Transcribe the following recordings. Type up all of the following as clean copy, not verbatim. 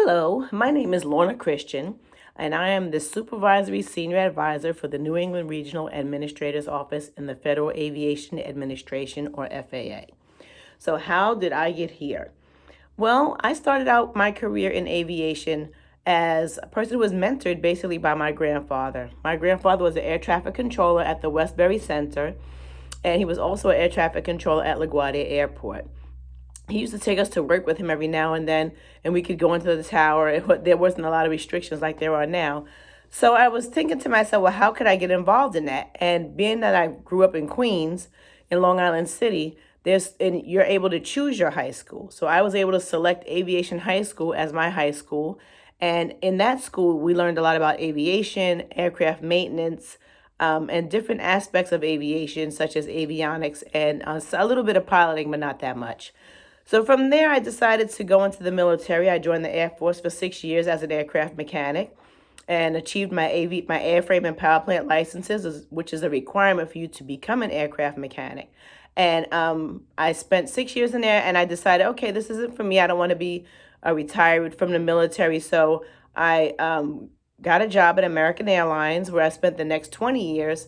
Hello, my name is Lorna Christian, and I am the Supervisory Senior Advisor for the New England Regional Administrator's Office in the Federal Aviation Administration, or FAA. So how did I get here? Well, I started out my career in aviation as a person who was mentored basically by my grandfather. My grandfather was an air traffic controller at the Westbury Center, and he was also an air traffic controller at LaGuardia Airport. He used to take us to work with him every now and then, and we could go into the tower, and there wasn't a lot of restrictions like there are now. So I was thinking to myself, well, how could I get involved in that? And being that I grew up in Queens, in Long Island City, you're able to choose your high school. So I was able to select Aviation High School as my high school. And in that school, we learned a lot about aviation, aircraft maintenance, and different aspects of aviation, such as avionics and a little bit of piloting, but not that much. So from there, I decided to go into the military. I joined the Air Force for 6 years as an aircraft mechanic and achieved my airframe and power plant licenses, which is a requirement for you to become an aircraft mechanic. And I spent 6 years in there, and I decided, okay, this isn't for me. I don't want to be retired from the military. So I got a job at American Airlines, where I spent the next 20 years.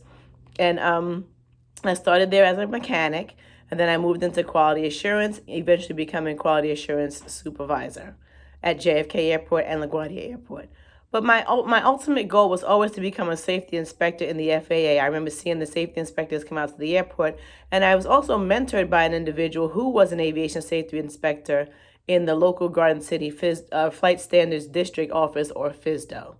And I started there as a mechanic. And then I moved into quality assurance, eventually becoming quality assurance supervisor at JFK Airport and LaGuardia Airport. But my ultimate goal was always to become a safety inspector in the FAA. I remember seeing the safety inspectors come out to the airport, and I was also mentored by an individual who was an aviation safety inspector in the local Garden City Flight Standards District Office, or FSDO.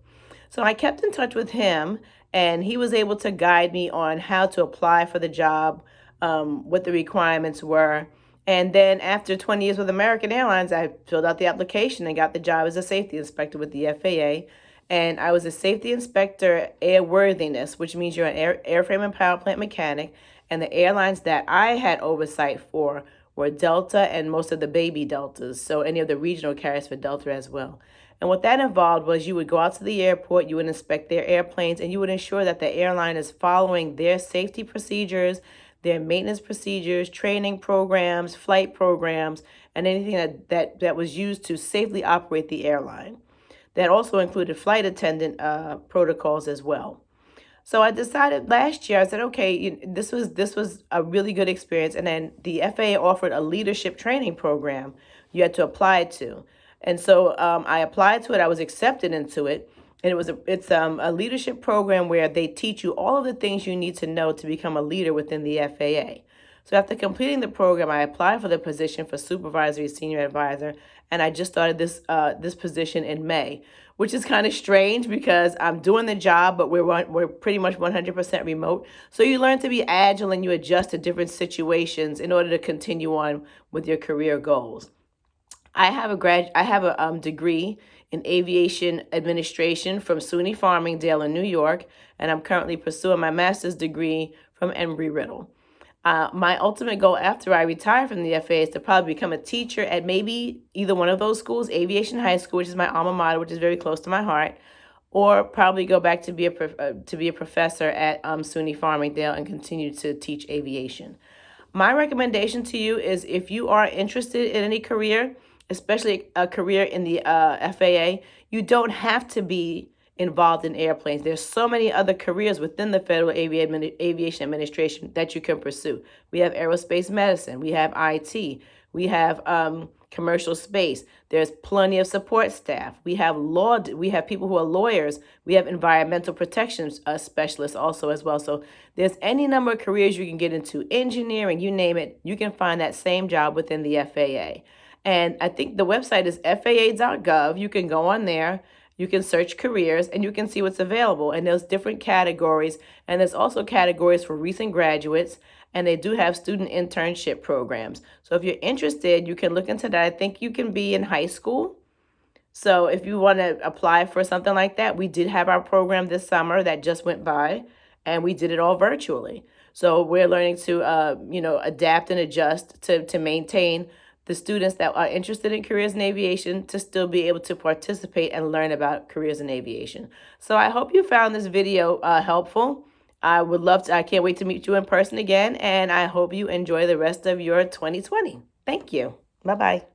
So I kept in touch with him, and he was able to guide me on how to apply for the job, what the requirements were. And then after 20 years with American Airlines, I filled out the application and got the job as a safety inspector with the FAA. And I was a safety inspector airworthiness, which means you're an airframe and power plant mechanic. And the airlines that I had oversight for were Delta and most of the baby Deltas, so any of the regional carriers for Delta as well. And what that involved was you would go out to the airport, you would inspect their airplanes, and you would ensure that the airline is following their safety procedures, their maintenance procedures, training programs, flight programs, and anything that was used to safely operate the airline. That also included flight attendant protocols as well. So I decided last year, I said, okay, this was a really good experience. And then the FAA offered a leadership training program you had to apply to. And so I applied to it. I was accepted into it. And it's a leadership program where they teach you all of the things you need to know to become a leader within the FAA. So after completing the program, I applied for the position for Supervisory Senior Advisor, and I just started this position in May, which is kind of strange because I'm doing the job, but we're pretty much 100% remote. So you learn to be agile and you adjust to different situations in order to continue on with your career goals. I have a degree in aviation administration from SUNY Farmingdale in New York, and I'm currently pursuing my master's degree from Embry-Riddle. My ultimate goal after I retire from the FAA is to probably become a teacher at maybe either one of those schools, Aviation High School, which is my alma mater, which is very close to my heart, or probably go back to be a professor at SUNY Farmingdale and continue to teach aviation. My recommendation to you is, if you are interested in any career, especially a career in the FAA, you don't have to be involved in airplanes. There's so many other careers within the Federal Aviation Administration that you can pursue. We have aerospace medicine, we have IT, we have commercial space. There's plenty of support staff. We have people who are lawyers. We have environmental protection specialists also as well. So there's any number of careers you can get into, engineering, you name it, you can find that same job within the FAA. And I think the website is FAA.gov. You can go on there, you can search careers, and you can see what's available. And there's different categories, and there's also categories for recent graduates, and they do have student internship programs. So if you're interested, you can look into that. I think you can be in high school. So if you want to apply for something like that, we did have our program this summer that just went by, and we did it all virtually. So we're learning to, adapt and adjust to maintain the students that are interested in careers in aviation to still be able to participate and learn about careers in aviation. So I hope you found this video helpful. I can't wait to meet you in person again, and I hope you enjoy the rest of your 2020. Thank you. Bye-bye.